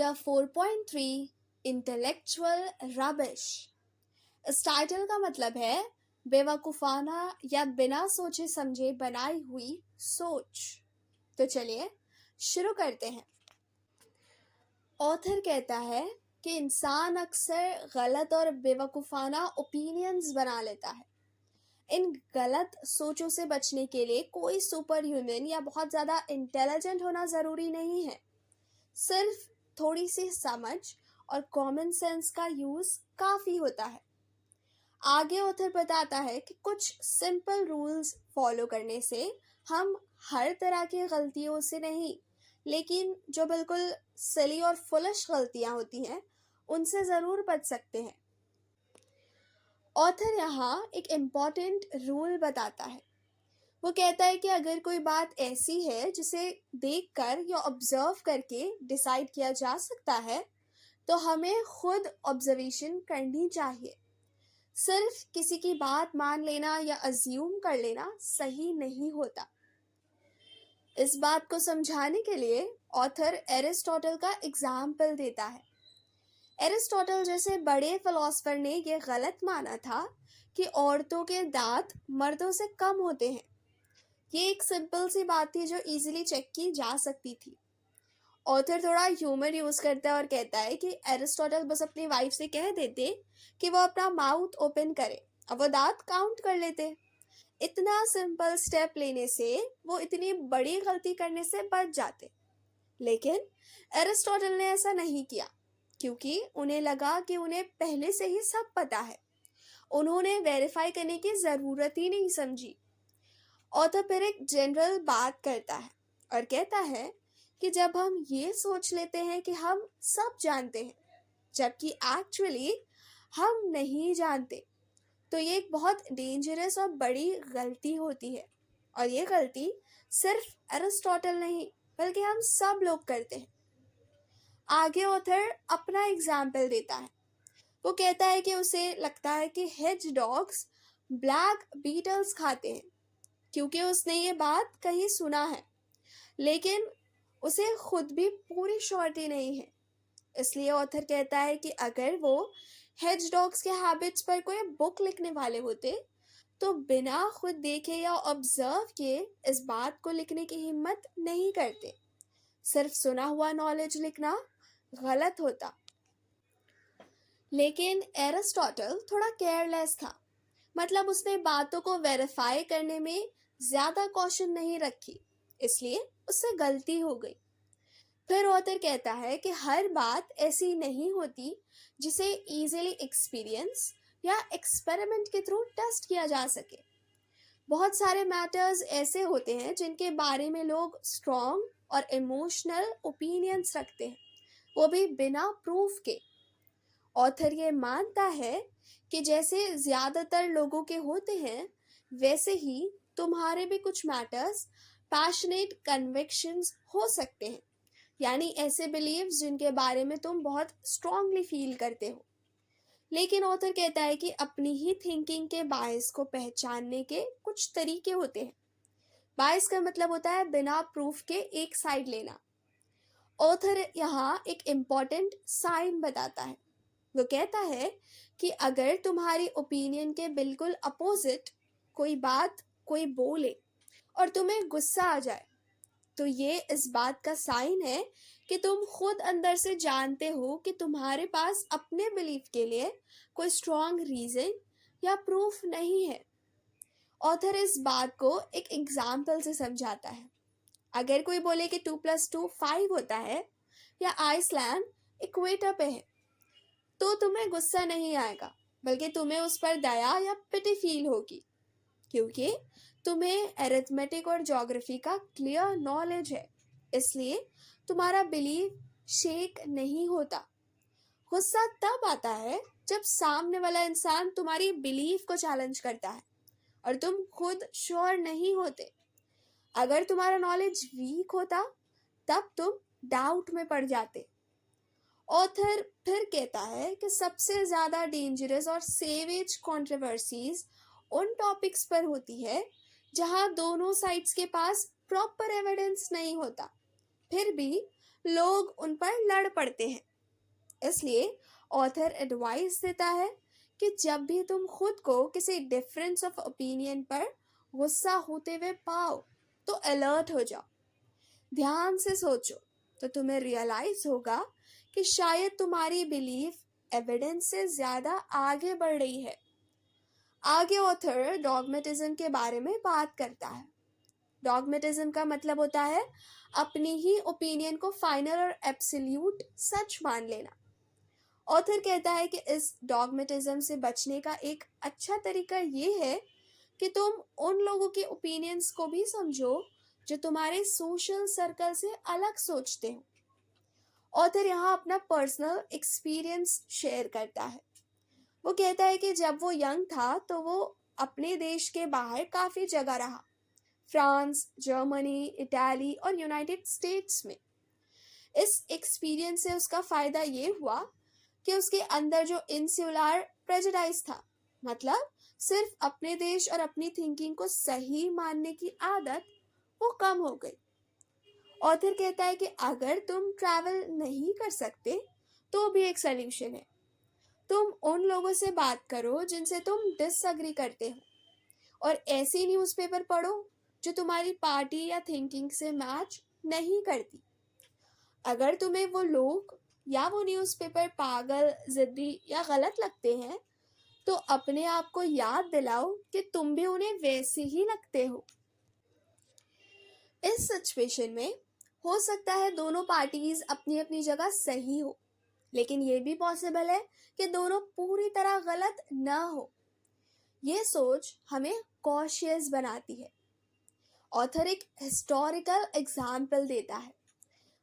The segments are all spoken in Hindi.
Chapter 4.3 intellectual rubbish. इस टाइटल का मतलब है बेवकूफ़ाना या बिना सोचे समझे बनाई हुई सोच। तो चलिए शुरू करते हैं। ऑथर कहता है कि इंसान अक्सर गलत और बेवकूफ़ाना ओपिनियंस बना लेता है। इन गलत सोचों से बचने के लिए कोई सुपर ह्यूमन या बहुत ज़्यादा इंटेलिजेंट होना ज़रूरी नहीं है। सिर्फ थोड़ी सी समझ और कॉमन सेंस का यूज़ काफ़ी होता है। आगे ऑथर बताता है कि कुछ सिंपल रूल्स फॉलो करने से हम हर तरह की गलतियों से नहीं, लेकिन जो बिल्कुल सिली और फुलिश गलतियां होती हैं उनसे ज़रूर बच सकते हैं। ऑथर यहाँ एक इम्पॉर्टेंट रूल बताता है। वो कहता है कि अगर कोई बात ऐसी है जिसे देखकर या ऑब्जर्व करके डिसाइड किया जा सकता है तो हमें खुद ऑब्जर्वेशन करनी चाहिए। सिर्फ किसी की बात मान लेना या अज्यूम कर लेना सही नहीं होता। इस बात को समझाने के लिए ऑथर एरिस्टोटल का एग्जाम्पल देता है। एरिस्टोटल जैसे बड़े फिलोसफर ने यह गलत माना था कि औरतों के दांत मर्दों से कम होते हैं। ये एक सिंपल सी बात थी जो इजीली चेक की जा सकती थी। ऑथर थोड़ा ह्यूमर यूज करता है और कहता है कि एरिस्टोटल बस अपनी वाइफ से कह देते कि वो अपना माउथ ओपन करे और वो दांत काउंट कर लेते। इतना सिंपल स्टेप लेने से वो इतनी बड़ी गलती करने से बच जाते। लेकिन एरिस्टोटल ने ऐसा नहीं किया क्योंकि उन्हें लगा कि उन्हें पहले से ही सब पता है। उन्होंने वेरीफाई करने की ज़रूरत ही नहीं समझी। ऑथर फिर एक जनरल बात करता है और कहता है कि जब हम ये सोच लेते हैं कि हम सब जानते हैं जबकि एक्चुअली हम नहीं जानते, तो ये एक बहुत डेंजरस और बड़ी गलती होती है। और ये गलती सिर्फ एरिस्टोटल नहीं बल्कि हम सब लोग करते हैं। आगे ऑथर अपना एग्जाम्पल देता है। वो कहता है कि उसे लगता है कि हेज डॉग्स ब्लैक बीटल्स खाते हैं क्योंकि उसने ये बात कहीं सुना है, लेकिन उसे खुद भी पूरी श्योरिटी नहीं है। इसलिए ऑथर कहता है कि अगर वो हेज डॉग्स के हैबिट्स पर कोई बुक लिखने वाले होते तो बिना खुद देखे या ऑब्जर्व किए इस बात को लिखने की हिम्मत नहीं करते। सिर्फ सुना हुआ नॉलेज लिखना गलत होता। लेकिन एरिस्टोटल थोड़ा केयरलेस था, मतलब उसने बातों को वेरीफाई करने में ज़्यादा कॉशन नहीं रखी, इसलिए उससे गलती हो गई। फिर ऑथर कहता है कि हर बात ऐसी नहीं होती जिसे इजीली एक्सपीरियंस या एक्सपेरिमेंट के थ्रू टेस्ट किया जा सके। बहुत सारे मैटर्स ऐसे होते हैं जिनके बारे में लोग स्ट्रॉन्ग और इमोशनल ओपिनियंस रखते हैं, वो भी बिना प्रूफ के। ऑथर ये मानता है कि जैसे ज़्यादातर लोगों के होते हैं वैसे ही तुम्हारे भी कुछ मैटर्स पैशनेट कन्विक्शंस हो सकते हैं, यानी ऐसे बिलीव्स जिनके बारे में तुम बहुत स्ट्रांगली फील करते हो। लेकिन ऑथर कहता है कि अपनी ही थिंकिंग के बायस को पहचानने के कुछ तरीके होते हैं। बायस का मतलब होता है बिना प्रूफ के एक साइड लेना। ऑथर यहाँ एक इम्पॉर्टेंट साइन बताता है। वो कहता है कि अगर तुम्हारी ओपिनियन के बिल्कुल अपोजिट कोई बात कोई बोले और तुम्हें गुस्सा आ जाए तो ये इस बात का साइन है कि तुम खुद अंदर से जानते हो कि तुम्हारे पास अपने बिलीफ के लिए कोई स्ट्रॉन्ग रीजन या प्रूफ नहीं है। ऑथर इस बात को एक एग्जाम्पल से समझाता है। अगर कोई बोले कि 2+2 5 होता है या आइसलैंड इक्वेटर पे है तो तुम्हें गुस्सा नहीं आएगा, बल्कि तुम्हें उस पर दया या पिटी फील होगी क्योंकि तुम्हें अरिथमेटिक और ज्योग्राफी का क्लियर नॉलेज है। इसलिए तुम्हारा बिलीव शेक नहीं होता। गुस्सा तब आता है जब सामने वाला इंसान तुम्हारी बिलीफ को चैलेंज करता है और तुम खुद श्योर नहीं होते। अगर तुम्हारा नॉलेज वीक होता तब तुम डाउट में पड़ जाते। ऑथर फिर कहता है कि सबसे ज़्यादा डेंजरस और सेवेज कंट्रोवर्सीज उन टॉपिक्स पर होती है जहां दोनों साइड्स के पास प्रॉपर एविडेंस नहीं होता, फिर भी लोग उन पर लड़ पड़ते हैं। इसलिए ऑथर एडवाइस देता है कि जब भी तुम खुद को किसी डिफरेंस ऑफ ओपिनियन पर गुस्सा होते हुए पाओ तो अलर्ट हो जाओ, ध्यान से सोचो, तो तुम्हें रियलाइज होगा कि शायद तुम्हारी बिलीफ एविडेंस से ज्यादा आगे बढ़ रही है। आगे ऑथर डॉगमेटिज्म के बारे में बात करता है। डॉगमेटिज्म का मतलब होता है अपनी ही ओपिनियन को फाइनल और एब्सोल्यूट सच मान लेना। ऑथर कहता है कि इस डॉगमेटिज्म से बचने का एक अच्छा तरीका ये है कि तुम उन लोगों के ओपिनियंस को भी समझो जो तुम्हारे सोशल सर्कल से अलग सोचते हो। ऑथर यहाँ अपना पर्सनल एक्सपीरियंस शेयर करता है। वो कहता है कि जब वो यंग था तो वो अपने देश के बाहर काफ़ी जगह रहा, फ्रांस, जर्मनी, इटाली और यूनाइटेड स्टेट्स में। इस एक्सपीरियंस से उसका फ़ायदा ये हुआ कि उसके अंदर जो इंसुलर प्रेजुडाइज था, मतलब सिर्फ अपने देश और अपनी थिंकिंग को सही मानने की आदत, वो कम हो गई। ऑथर कहता है कि अगर तुम ट्रैवल नहीं कर सकते तो भी एक सल्यूशन है। तुम उन लोगों से बात करो जिनसे तुम डिसएग्री करते हो और ऐसी न्यूज़पेपर पढ़ो जो तुम्हारी पार्टी या थिंकिंग से मैच नहीं करती। अगर तुम्हें वो लोग या वो न्यूज़पेपर पागल, जिद्दी या गलत लगते हैं तो अपने आप को याद दिलाओ कि तुम भी उन्हें वैसे ही लगते हो। इस सिचुएशन में हो सकता है दोनों पार्टीज अपनी अपनी जगह सही हो, लेकिन ये भी पॉसिबल है कि दोनों पूरी तरह गलत ना हो। ये सोच हमें कॉशियस बनाती है। ऑथर एक हिस्टोरिकल एग्जाम्पल देता है।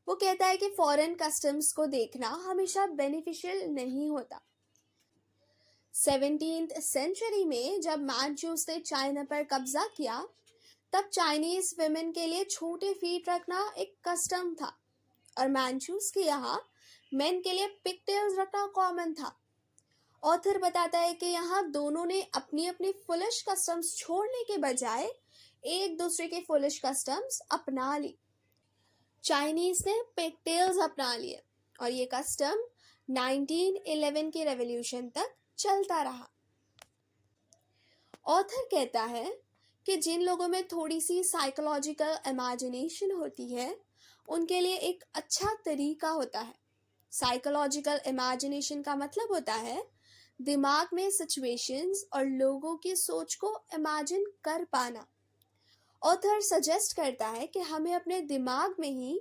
वो कहता है कि फॉरेन कस्टम्स को देखना हमेशा बेनिफिशियल नहीं होता। 17th सेंचुरी में जब मैंचूस ने चाइना पर कब्जा किया तब चाइनीज विमेन के लिए छोटे फीट रखना एक कस्टम था और मैंचूस के यहाँ मेन के लिए पिगटेल्स रखना कॉमन था। ऑथर बताता है कि यहाँ दोनों ने अपनी अपनी फुलिश कस्टम्स छोड़ने के बजाय एक दूसरे के फुलिश कस्टम्स अपना ली। चाइनीज ने पिगटेल्स अपना लिए और ये कस्टम 1911 के रेवोल्यूशन तक चलता रहा। ऑथर कहता है कि जिन लोगों में थोड़ी सी साइकोलॉजिकल इमेजिनेशन होती है उनके लिए एक अच्छा तरीका होता है। साइकोलॉजिकल इमेजिनेशन का मतलब होता है दिमाग में सिचुएशंस और लोगों की सोच को इमेजिन कर पाना। ऑथर सजेस्ट करता है कि हमें अपने दिमाग में ही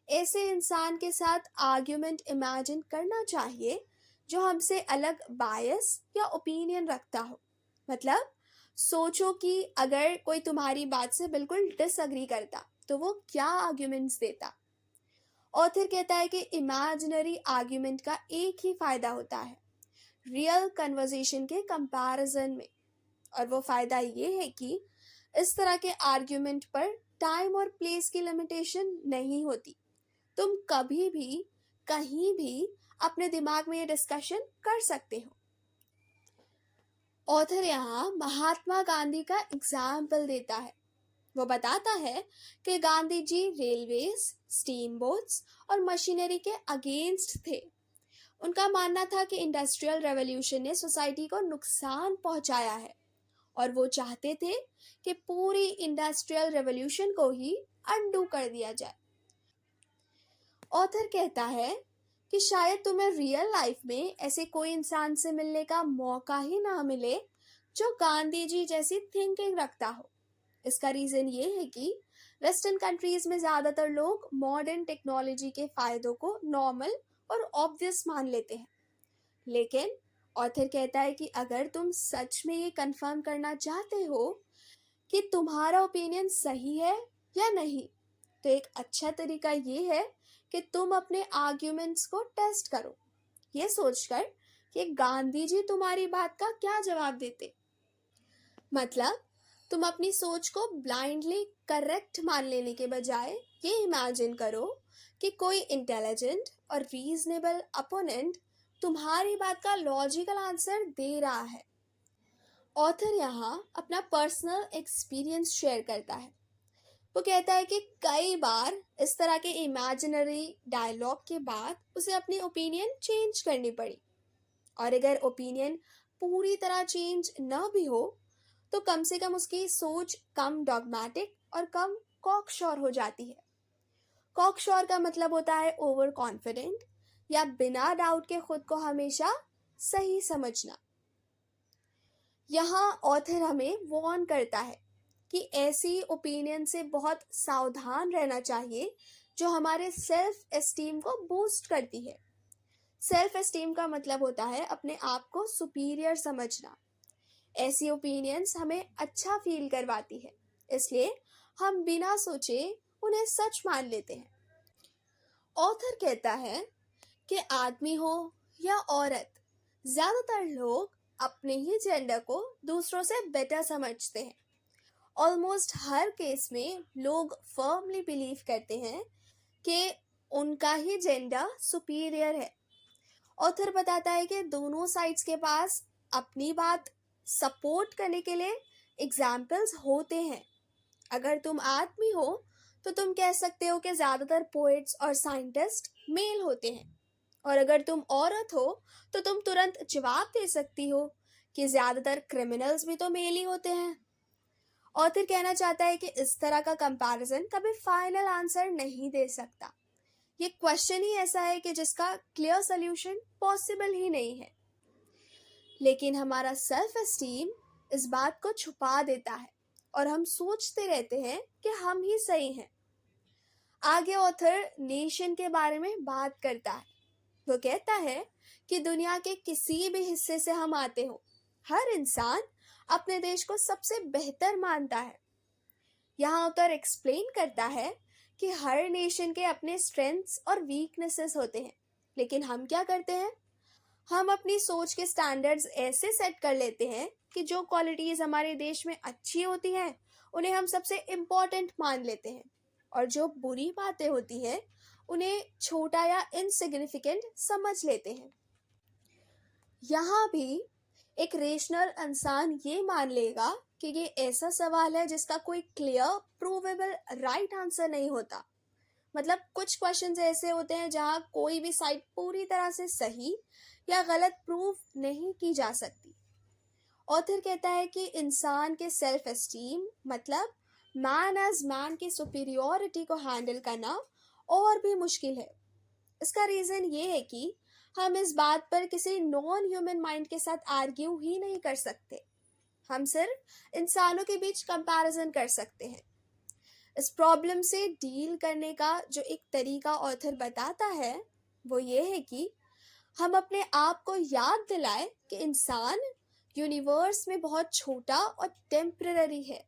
ऐसे इंसान के साथ आर्ग्यूमेंट इमेजिन करना चाहिए जो हमसे अलग बायस या ओपिनियन रखता हो। मतलब सोचो कि अगर कोई तुम्हारी बात से बिल्कुल डिसएग्री करता तो वो क्या आर्ग्यूमेंट्स देता। ऑथर कहता है कि इमेजिनरी आर्ग्यूमेंट का एक ही फायदा होता है रियल कन्वर्सेशन के कंपैरिजन में, और वो फायदा ये है कि इस तरह के आर्ग्यूमेंट पर टाइम और प्लेस की लिमिटेशन नहीं होती। तुम कभी भी कहीं भी अपने दिमाग में ये डिस्कशन कर सकते हो। ऑथर यहाँ महात्मा गांधी का एग्जाम्पल देता है। वो बताता है कि Gandhi ji railways, steam boats और मशीनरी के अगेंस्ट थे। उनका मानना था कि इंडस्ट्रियल रेवोल्यूशन ने सोसाइटी को नुकसान पहुंचाया है और वो चाहते थे कि पूरी इंडस्ट्रियल रेवोल्यूशन को ही अनडू कर दिया जाए। ऑथर कहता है कि शायद तुम्हें रियल लाइफ में ऐसे कोई इंसान से मिलने का मौका ही ना मिले जो गांधी जी जैसी थिंकिंग रखता हो। इसका रीज़न ये है कि वेस्टर्न कंट्रीज में ज़्यादातर लोग मॉडर्न टेक्नोलॉजी के फ़ायदों को नॉर्मल और ऑब्वियस मान लेते हैं। लेकिन ऑथर कहता है कि अगर तुम सच में ये कंफर्म करना चाहते हो कि तुम्हारा ओपिनियन सही है या नहीं, तो एक अच्छा तरीका ये है कि तुम अपने आर्ग्यूमेंट्स को टेस्ट करो, ये सोचकर कि गांधी जी तुम्हारी बात का क्या जवाब देते। मतलब तुम अपनी सोच को ब्लाइंडली करेक्ट मान लेने के बजाय ये इमेजिन करो कि कोई इंटेलिजेंट और रीजनेबल अपोनेंट तुम्हारी बात का लॉजिकल आंसर दे रहा है। ऑथर यहाँ अपना पर्सनल एक्सपीरियंस शेयर करता है। वो कहता है कि कई बार इस तरह के इमेजिनरी डायलॉग के बाद उसे अपनी ओपिनियन चेंज करनी पड़ी। और अगर ओपिनियन पूरी तरह चेंज न भी हो तो कम से कम उसकी सोच कम डॉगमेटिक और कम कॉकश्योर हो जाती है। कॉकश्योर का मतलब होता है ओवर कॉन्फिडेंट या बिना डाउट के खुद को हमेशा सही समझना। यहाँ ऑथर हमें वार्न करता है कि ऐसी ओपिनियन से बहुत सावधान रहना चाहिए जो हमारे सेल्फ एस्टीम को बूस्ट करती है। सेल्फ एस्टीम का मतलब होता है अपने आप को सुपीरियर समझना। ऐसी ओपिनियंस हमें अच्छा फील करवाती है, इसलिए हम बिना सोचे उन्हें सच मान लेते हैं। ऑथर कहता है कि आदमी हो या औरत, ज्यादातर लोग अपने ही जेंडर को दूसरों से बेटर समझते हैं। ऑलमोस्ट हर केस में लोग फर्मली बिलीव करते हैं कि उनका ही जेंडर सुपीरियर है। ऑथर बताता है कि दोनों साइड्स के पास अपनी बात सपोर्ट करने के लिए एग्जाम्पल्स होते हैं। अगर तुम आदमी हो तो तुम कह सकते हो कि ज़्यादातर पोएट्स और साइंटिस्ट मेल होते हैं, और अगर तुम औरत हो तो तुम तुरंत जवाब दे सकती हो कि ज़्यादातर क्रिमिनल्स भी तो मेल ही होते हैं। ऑथर कहना चाहता है कि इस तरह का कंपैरिजन कभी फाइनल आंसर नहीं दे सकता। ये क्वेश्चन ही ऐसा है कि जिसका क्लियर सोल्यूशन पॉसिबल ही नहीं है। लेकिन हमारा सेल्फ एस्टीम इस बात को छुपा देता है और हम सोचते रहते हैं कि हम ही सही हैं। आगे ऑथर नेशन के बारे में बात करता है। वो कहता है कि दुनिया के किसी भी हिस्से से हम आते हो, हर इंसान अपने देश को सबसे बेहतर मानता है। यहाँ ऑथर एक्सप्लेन करता है कि हर नेशन के अपने स्ट्रेंथ्स और वीकनेसेस होते हैं, लेकिन हम क्या करते हैं, हम अपनी सोच के स्टैंडर्ड्स ऐसे सेट कर लेते हैं कि जो क्वालिटीज़ हमारे देश में अच्छी होती हैं उन्हें हम सबसे इम्पोर्टेंट मान लेते हैं, और जो बुरी बातें होती हैं उन्हें छोटा या इनसिग्निफिकेंट समझ लेते हैं। यहाँ भी एक रेशनल इंसान ये मान लेगा कि ये ऐसा सवाल है जिसका कोई क्लियर प्रूवेबल राइट आंसर नहीं होता। मतलब कुछ क्वेश्चंस ऐसे होते हैं जहाँ कोई भी साइड पूरी तरह से सही या गलत प्रूव नहीं की जा सकती। ऑथर कहता है कि इंसान के सेल्फ एस्टीम मतलब मैन एज मैन की सुपीरियोरिटी को हैंडल करना और भी मुश्किल है। इसका रीज़न ये है कि हम इस बात पर किसी नॉन ह्यूमन माइंड के साथ आर्ग्यू ही नहीं कर सकते। हम सिर्फ इंसानों के बीच कंपैरिजन कर सकते हैं। इस प्रॉब्लम से डील करने का जो एक तरीका ऑथर बताता है वो ये है कि हम अपने आप को याद दिलाएं कि इंसान यूनिवर्स में बहुत छोटा और टेम्पररी है।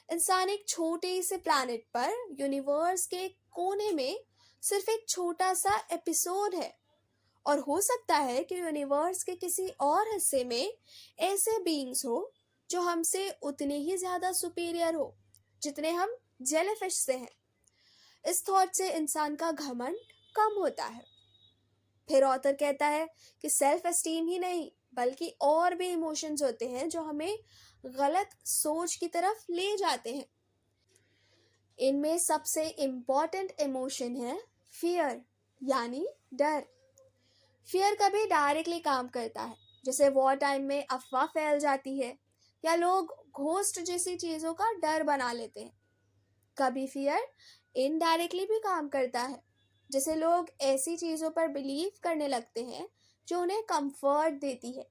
इंसान एक छोटे से प्लैनेट पर यूनिवर्स के एक कोने में सिर्फ एक छोटा सा एपिसोड है, और हो सकता है कि यूनिवर्स के किसी और हिस्से में ऐसे बीइंग्स हो जो हमसे उतने ही ज़्यादा सुपीरियर हो जितने हम जेलीफिश से हैं। इस थॉट से इंसान का घमंड कम होता है। फिर ऑथर कहता है कि सेल्फ एस्टीम ही नहीं बल्कि और भी इमोशंस होते हैं जो हमें गलत सोच की तरफ ले जाते हैं। इनमें सबसे इम्पॉर्टेंट इमोशन है फियर, यानी डर। फियर कभी डायरेक्टली काम करता है, जैसे वॉर टाइम में अफवाह फैल जाती है या लोग घोस्ट जैसी चीज़ों का डर बना लेते हैं। कभी फियर इनडायरेक्टली भी काम करता है, जैसे लोग ऐसी चीज़ों पर बिलीव करने लगते हैं जो उन्हें कंफर्ट देती है,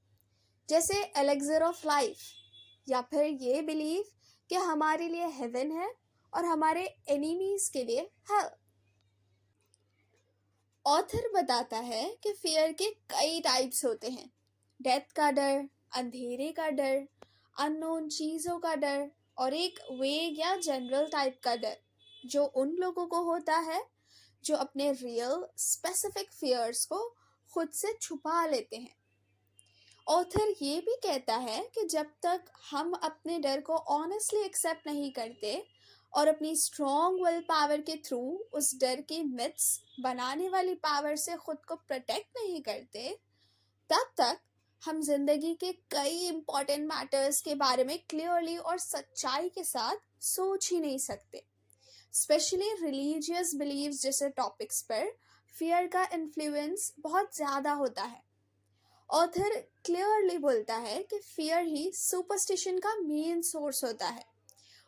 जैसे एलेक्सर ऑफ लाइफ, या फिर ये बिलीव कि हमारे लिए हेवन है और हमारे एनिमीज के लिए हेल। ऑथर बताता है कि फियर के कई टाइप्स होते हैं। डेथ का डर, अंधेरे का डर, अननोन चीज़ों का डर, और एक वेग या जनरल टाइप का डर जो उन लोगों को होता है जो अपने रियल स्पेसिफिक फियर्स को खुद से छुपा लेते हैं। ऑथर ये भी कहता है कि जब तक हम अपने डर को ऑनेस्टली एक्सेप्ट नहीं करते और अपनी स्ट्रॉन्ग विल पावर के थ्रू उस डर के मिथ्स बनाने वाली पावर से खुद को प्रोटेक्ट नहीं करते, तब तक हम जिंदगी के कई इंपॉर्टेंट मैटर्स के बारे में क्लियरली और सच्चाई के साथ सोच ही नहीं सकते। स्पेशली रिलीजियस बिलीव्स जैसे टॉपिक्स पर फियर का इन्फ्लुएंस बहुत ज़्यादा होता है। ऑथर क्लियरली बोलता है कि फियर ही सुपरस्टिशन का मेन सोर्स होता है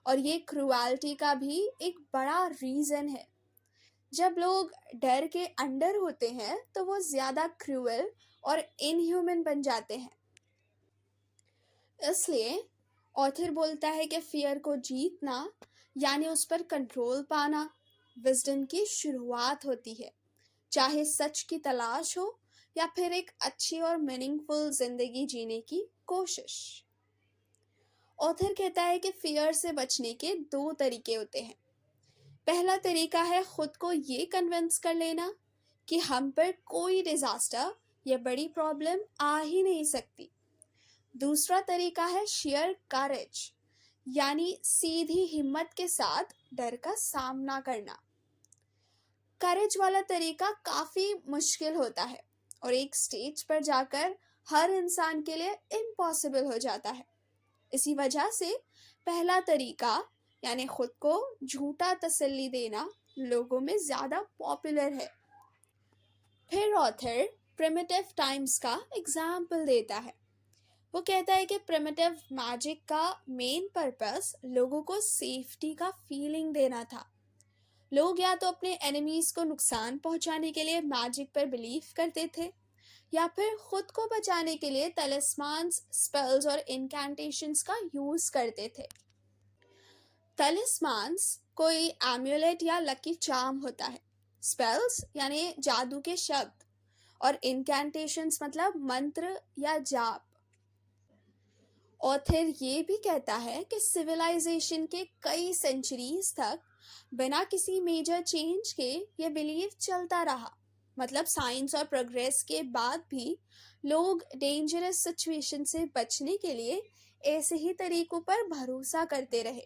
और ये क्रुएल्टी का भी एक बड़ा रीज़न है। जब लोग डर के अंडर होते हैं तो वो ज़्यादा क्रूअल और इनह्यूमन बन जाते हैं। इसलिए ऑथर बोलता है कि फियर को जीतना यानी उस पर कंट्रोल पाना विजडम की शुरुआत होती है, चाहे सच की तलाश हो या फिर एक अच्छी और मीनिंगफुल जिंदगी जीने की कोशिश। ऑथर कहता है कि फियर से बचने के दो तरीके होते हैं। पहला तरीका है खुद को ये कन्विंस कर लेना कि हम पर कोई डिजास्टर या बड़ी प्रॉब्लम आ ही नहीं सकती। दूसरा तरीका है शेयर करेज, यानी सीधी हिम्मत के साथ डर का सामना करना। करेज वाला तरीका काफी मुश्किल होता है और एक स्टेज पर जाकर हर इंसान के लिए इम्पॉसिबल हो जाता है। इसी वजह से पहला तरीका यानी खुद को झूठा तसल्ली देना लोगों में ज्यादा पॉपुलर है। फिर ऑथर प्रिमिटिव टाइम्स का एग्जाम्पल देता है। वो कहता है कि प्रिमिटिव मैजिक का मेन पर्पस लोगों को सेफ्टी का फीलिंग देना था। लोग या तो अपने एनिमीज को नुकसान पहुंचाने के लिए मैजिक पर बिलीव करते थे या फिर खुद को बचाने के लिए तलिस्मान्स, स्पेल्स और इनकैंटेशंस का यूज करते थे। तलिस्मान्स कोई एम्यूलेट या लकी चार्म होता है। स्पेल्स यानी जादू के शब्द और इनकैंटेशंस मतलब मंत्र या जाप। ऑथर ये भी कहता है कि सिविलाइजेशन के कई सेंचुरीज तक बिना किसी मेजर चेंज के ये बिलीव चलता रहा। मतलब साइंस और प्रोग्रेस के बाद भी लोग डेंजरस सिचुएशन से बचने के लिए ऐसे ही तरीकों पर भरोसा करते रहे।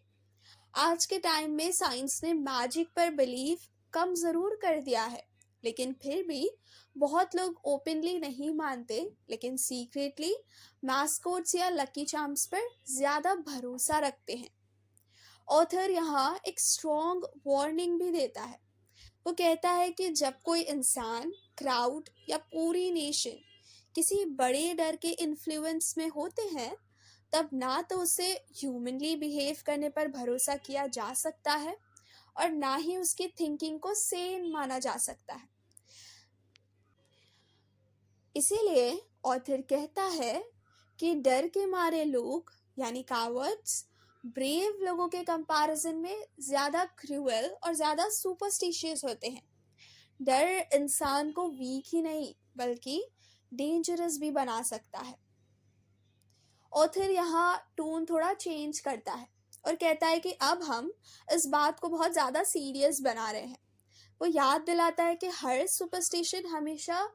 आज के टाइम में साइंस ने मैजिक पर बिलीव कम जरूर कर दिया है, लेकिन फिर भी बहुत लोग ओपनली नहीं मानते, लेकिन सीक्रेटली मास्कोट्स या लकी चार्म्स पर ज्यादा भरोसा रखते हैं। ऑथर यहाँ एक स्ट्रॉन्ग वार्निंग भी देता है। वो कहता है कि जब कोई इंसान, क्राउड या पूरी नेशन किसी बड़े डर के इन्फ्लुएंस में होते हैं, तब ना तो उसे ह्यूमनली बिहेव करने पर भरोसा किया जा सकता है और ना ही उसकी थिंकिंग को सेन माना जा सकता है। इसीलिए ऑथर कहता है कि डर के मारे लोग यानी कावर्ड्स ब्रेव लोगों के कंपैरिजन में ज्यादा क्रूअल और ज्यादा सुपरस्टिशियस होते हैं। डर इंसान को वीक ही नहीं बल्कि डेंजरस भी बना सकता है। ऑथर यहाँ टोन थोड़ा चेंज करता है और कहता है कि अब हम इस बात को बहुत ज्यादा सीरियस बना रहे हैं। वो याद दिलाता है कि हर सुपरस्टिशन हमेशा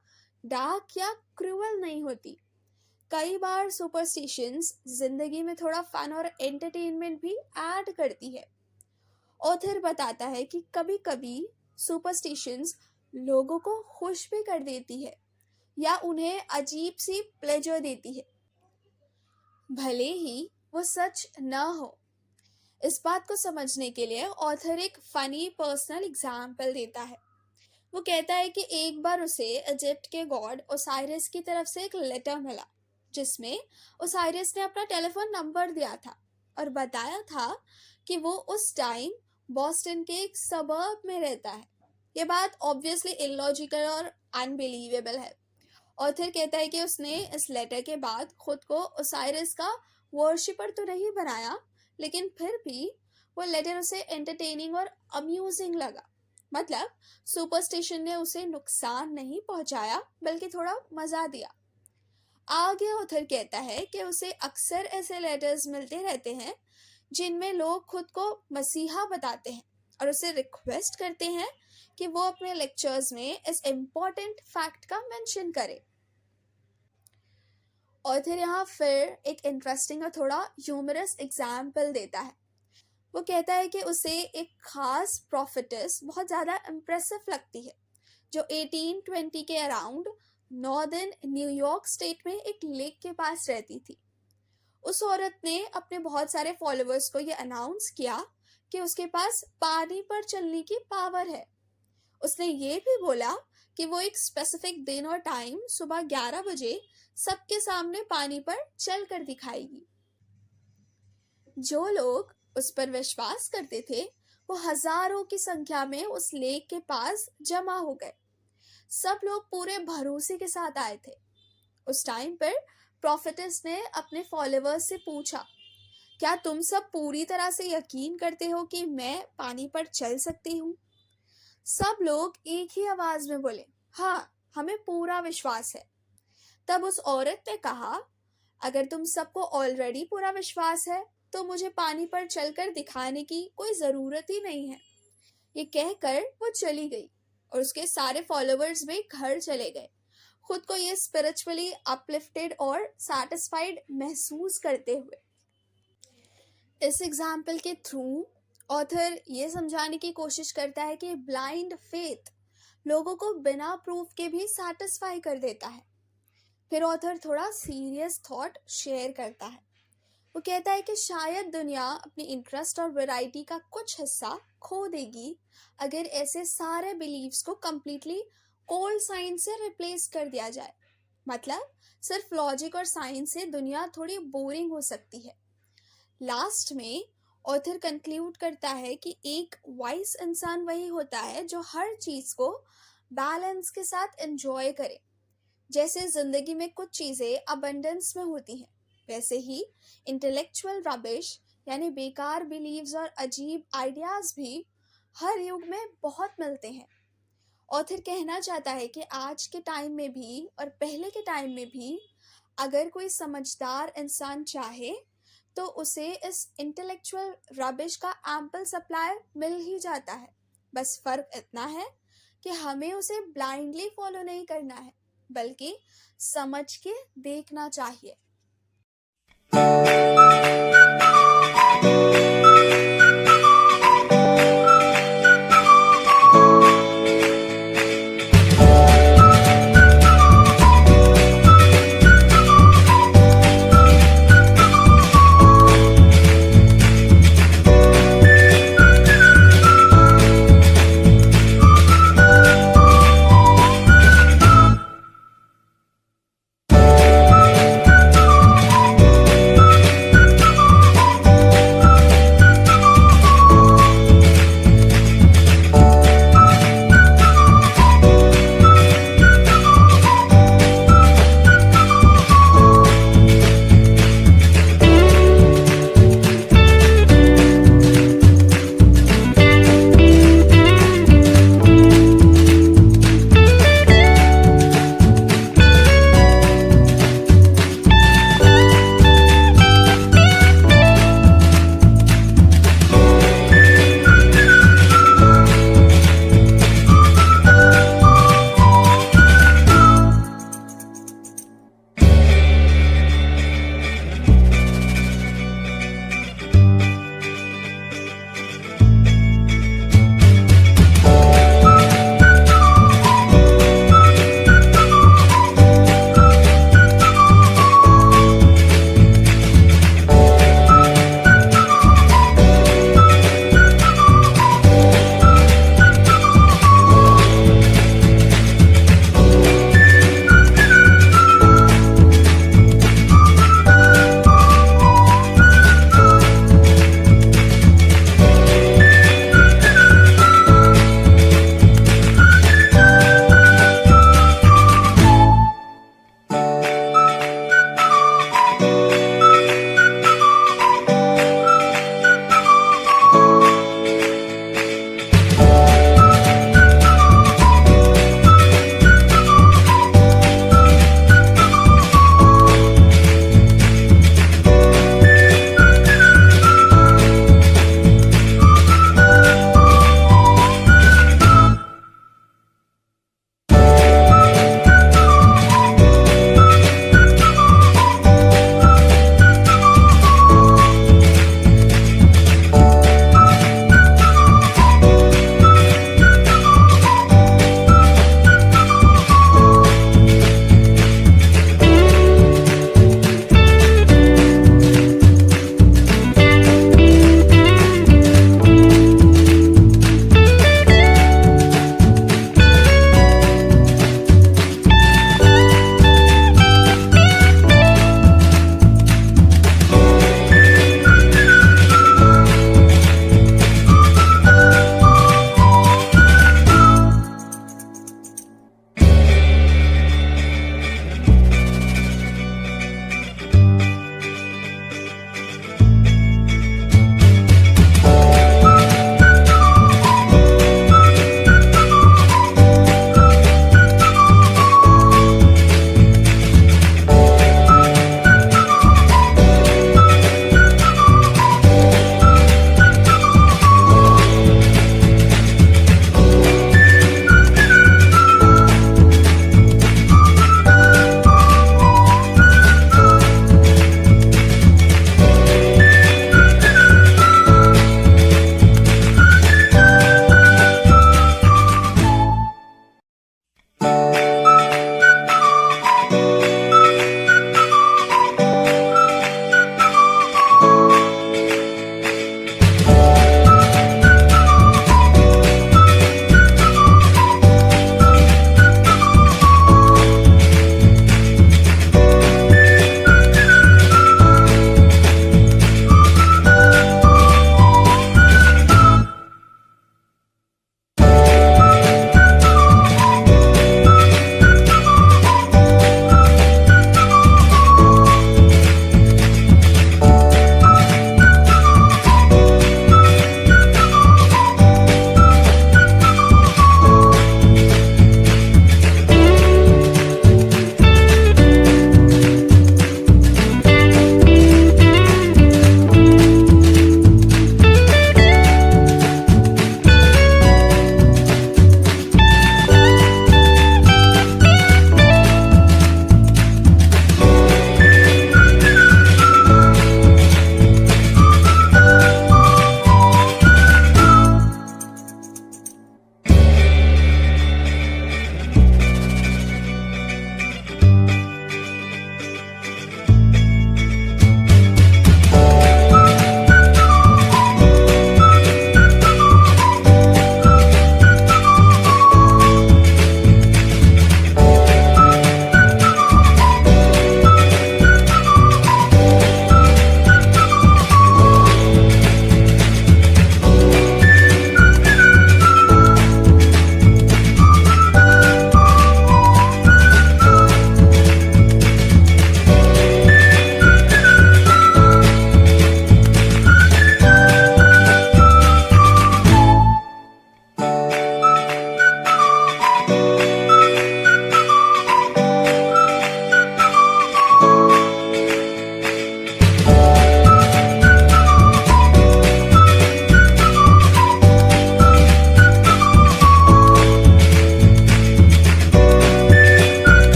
डार्क या क्रूअल नहीं होती। कई बार सुपरस्टिशंस जिंदगी में थोड़ा फन और एंटरटेनमेंट भी ऐड करती है। ऑथर बताता है कि कभी कभी सुपरस्टिशंस लोगों को खुश भी कर देती है या उन्हें अजीब सी प्लेजर देती है, भले ही वो सच न हो। इस बात को समझने के लिए ऑथर एक फनी पर्सनल एग्जाम्पल देता है। वो कहता है कि एक बार उसे इजिप्ट के गॉड ओसाइरिस की तरफ से एक लेटर मिला जिसमें ओसाइरिस ने अपना टेलीफोन नंबर दिया था और बताया था कि वो उस टाइम बॉस्टन के एक सबर्ब में रहता है। ये बात ऑब्वियसली इलॉजिकल और अनबिलीवेबल है। ऑथर कहता है कि उसने इस लेटर के बाद खुद को ओसाइरिस का वर्शिपर तो नहीं बनाया, लेकिन फिर भी वो लेटर उसे एंटरटेनिंग और अम्यूजिंग लगा। मतलब सुपरस्टिशन ने उसे नुकसान नहीं पहुंचाया बल्कि थोड़ा मजा दिया। आगे ऑथर कहता है कि उसे अक्सर ऐसे लेटर्स मिलते रहते हैं जिनमें लोग खुद को मसीहा बताते हैं और उसे रिक्वेस्ट करते हैं कि वो अपने लेक्चर्स में इस इम्पोर्टेंट फैक्ट का मेंशन करे। ऑथर यहाँ फिर एक इंटरेस्टिंग और थोड़ा ह्यूमरस एग्जाम्पल देता है। वो कहता है कि उसे एक खास प्रॉफिटेस बहुत ज़्यादा इम्प्रेसिव लगती है जो 1820 के अराउंड नॉर्दर्न न्यूयॉर्क स्टेट में एक लेक के पास रहती थी। उस औरत ने अपने बहुत सारे फॉलोअर्स को ये अनाउंस किया कि उसके पास पानी पर चलने की पावर है। उसने ये भी बोला कि वो एक स्पेसिफिक दिन और टाइम सुबह 11 बजे सबके सामने पानी पर चल कर दिखाएगी। जो लोग उस पर विश्वास करते थे वो हजारों की संख्या में उस लेक के पास जमा हो गए। सब लोग पूरे भरोसे के साथ आए थे। उस टाइम पर प्रोफेटिस ने अपने फॉलोअर्स से पूछा, क्या तुम सब पूरी तरह से यकीन करते हो कि मैं पानी पर चल सकती हूँ? सब लोग एक ही आवाज में बोले, हाँ, हमें पूरा विश्वास है। तब उस औरत ने कहा, अगर तुम सबको ऑलरेडी पूरा विश्वास है तो मुझे पानी पर चलकर दिखाने की कोई जरूरत ही नहीं है। ये कहकर वो चली गई और उसके सारे फॉलोअर्स भी घर चले गए, खुद को ये स्पिरिचुअली अपलिफ्टेड और सैटिस्फाइड महसूस करते हुए। इस एग्जाम्पल के थ्रू ऑथर ये समझाने की कोशिश करता है कि ब्लाइंड फेथ लोगों को बिना प्रूफ के भी सैटिस्फाई कर देता है। फिर ऑथर थोड़ा सीरियस थॉट शेयर करता है। वो कहता है कि शायद दुनिया अपनी इंटरेस्ट और वैरायटी का कुछ हिस्सा खो देगी अगर ऐसे सारे बिलीव्स को कंप्लीटली कोल्ड साइंस से रिप्लेस कर दिया जाए। मतलब सिर्फ लॉजिक और साइंस से दुनिया थोड़ी बोरिंग हो सकती है। लास्ट में ऑथर कंक्लूड करता है कि एक वाइस इंसान वही होता है जो हर चीज को बैलेंस के साथ एंजॉय करे। जैसे जिंदगी में कुछ चीजें अबंडेंस में होती हैं, वैसे ही इंटेलेक्चुअल रबिश यानी बेकार बिलीव्स और अजीब आइडियाज भी हर युग में बहुत मिलते हैं। ऑथर कहना चाहता है कि आज के टाइम में भी और पहले के टाइम में भी अगर कोई समझदार इंसान चाहे तो उसे इस इंटेलेक्चुअल रबिश का एम्पल सप्लाई मिल ही जाता है। बस फर्क इतना है कि हमें उसे ब्लाइंडली फॉलो नहीं करना है, बल्कि समझ के देखना चाहिए।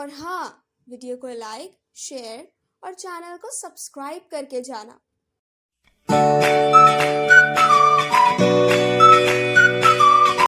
और हाँ, वीडियो को लाइक, शेयर और चैनल को सब्सक्राइब करके जाना।